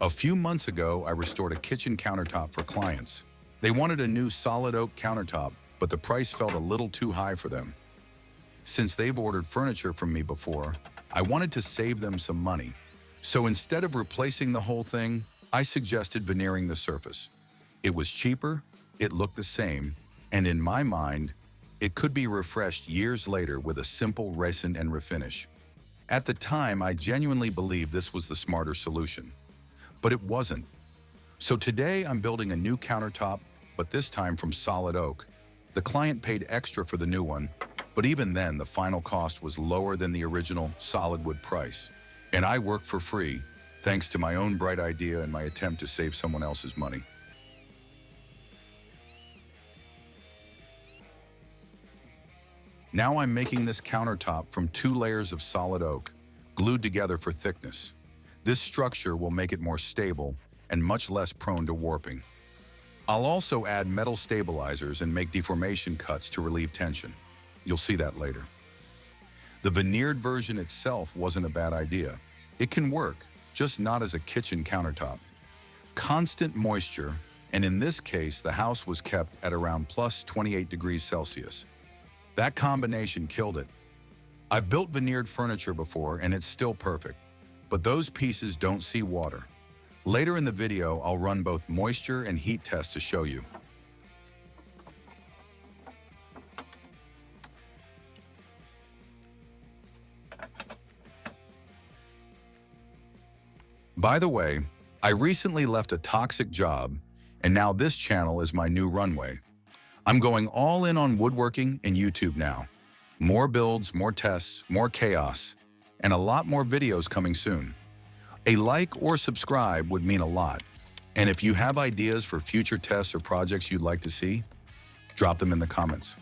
A few months ago, I restored a kitchen countertop for clients. They wanted a new solid oak countertop, but the price felt a little too high for them. Since they've ordered furniture from me before, I wanted to save them some money. So instead of replacing the whole thing, I suggested veneering the surface. It was cheaper, it looked the same, and in my mind, it could be refreshed years later with a simple resin and refinish. At the time, I genuinely believed this was the smarter solution. But it wasn't. So today I'm building a new countertop, but this time from solid oak. The client paid extra for the new one, but even then the final cost was lower than the original solid wood price. And I work for free, thanks to my own bright idea and my attempt to save someone else's money. Now I'm making this countertop from 2 layers of solid oak, glued together for thickness. This structure will make it more stable and much less prone to warping. I'll also add metal stabilizers and make deformation cuts to relieve tension. You'll see that later. The veneered version itself wasn't a bad idea. It can work, just not as a kitchen countertop. Constant moisture, and in this case, the house was kept at around plus 28 degrees Celsius. That combination killed it. I've built veneered furniture before and it's still perfect, but those pieces don't see water. Later in the video, I'll run both moisture and heat tests to show you. By the way, I recently left a toxic job, and now this channel is my new runway. I'm going all in on woodworking and YouTube now. More builds, more tests, more chaos, and a lot more videos coming soon. A like or subscribe would mean a lot. And if you have ideas for future tests or projects you'd like to see, drop them in the comments.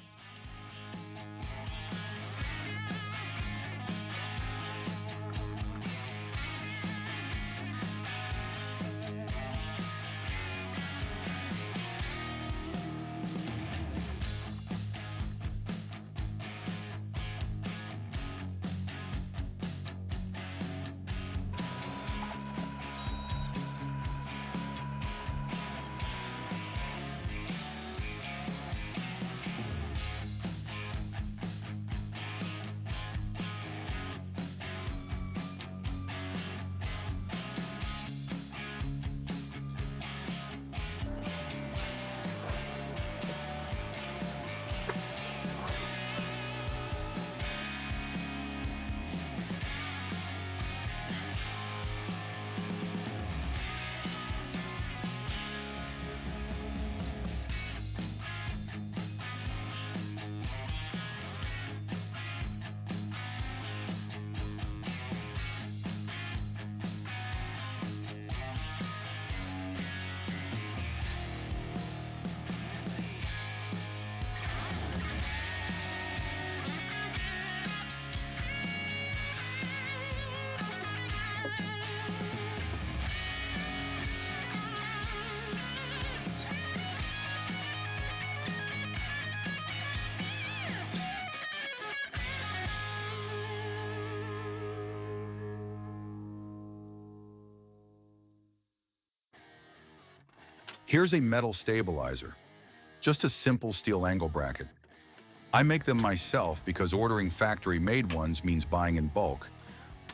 Here's a metal stabilizer, just a simple steel angle bracket. I make them myself because ordering factory-made ones means buying in bulk.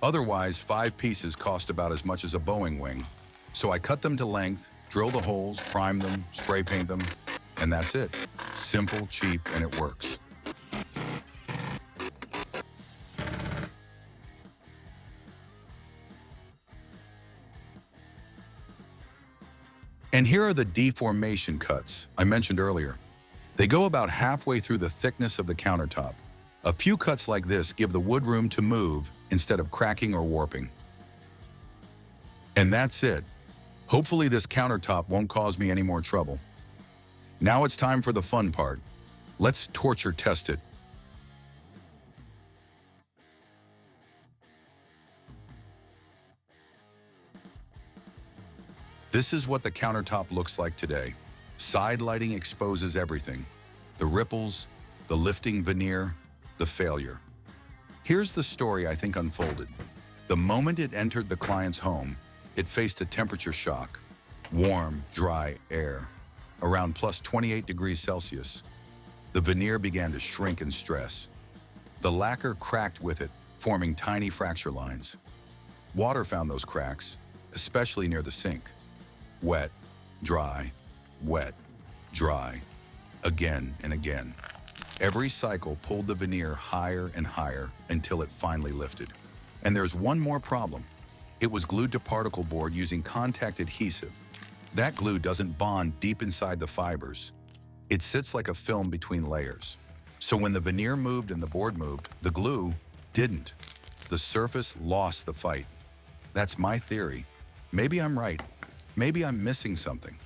Otherwise, 5 pieces cost about as much as a Boeing wing. So I cut them to length, drill the holes, prime them, spray paint them, and that's it. Simple, cheap, and it works. And here are the deformation cuts I mentioned earlier. They go about halfway through the thickness of the countertop. A few cuts like this give the wood room to move instead of cracking or warping. And that's it. Hopefully this countertop won't cause me any more trouble. Now it's time for the fun part. Let's torture test it. This is what the countertop looks like today. Side lighting exposes everything. The ripples, the lifting veneer, the failure. Here's the story I think unfolded. The moment it entered the client's home, it faced a temperature shock. Warm, dry air, around plus 28 degrees Celsius. The veneer began to shrink and stress. The lacquer cracked with it, forming tiny fracture lines. Water found those cracks, especially near the sink. Wet, dry, wet, dry, again and again. Every cycle pulled the veneer higher and higher until it finally lifted. And there's one more problem. It was glued to particle board using contact adhesive. That glue doesn't bond deep inside the fibers. It sits like a film between layers. So when the veneer moved and the board moved, the glue didn't. The surface lost the fight. That's my theory. Maybe I'm right. Maybe I'm missing something.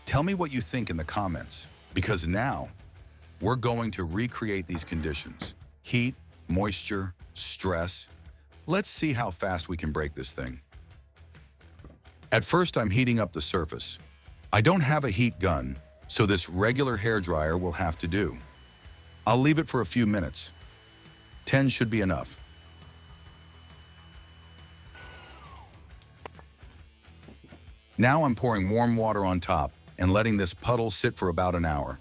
Tell me what you think in the comments, because now we're going to recreate these conditions. Heat, moisture, stress. Let's see how fast we can break this thing. At first, I'm heating up the surface. I don't have a heat gun, so this regular hairdryer will have to do. I'll leave it for a few minutes. 10 should be enough. Now I'm pouring warm water on top and letting this puddle sit for about an hour.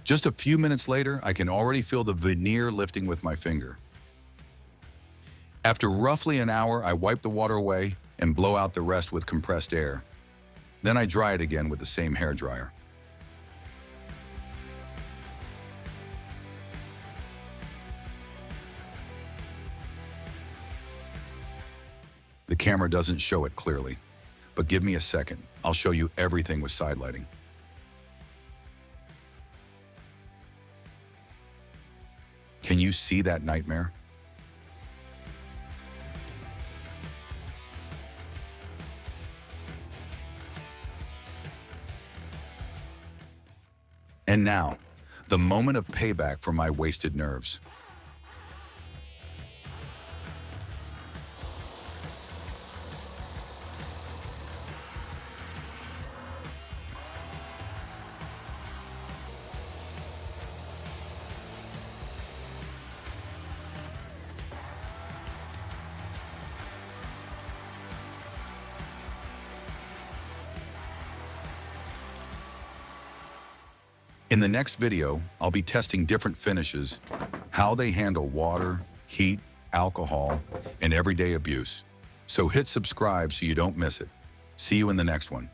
Just a few minutes later, I can already feel the veneer lifting with my finger. After roughly an hour, I wipe the water away and blow out the rest with compressed air. Then I dry it again with the same hairdryer. The camera doesn't show it clearly, but give me a second. I'll show you everything with side lighting. Can you see that nightmare? And now, the moment of payback for my wasted nerves. In the next video, I'll be testing different finishes, how they handle water, heat, alcohol, and everyday abuse. So hit subscribe so you don't miss it. See you in the next one.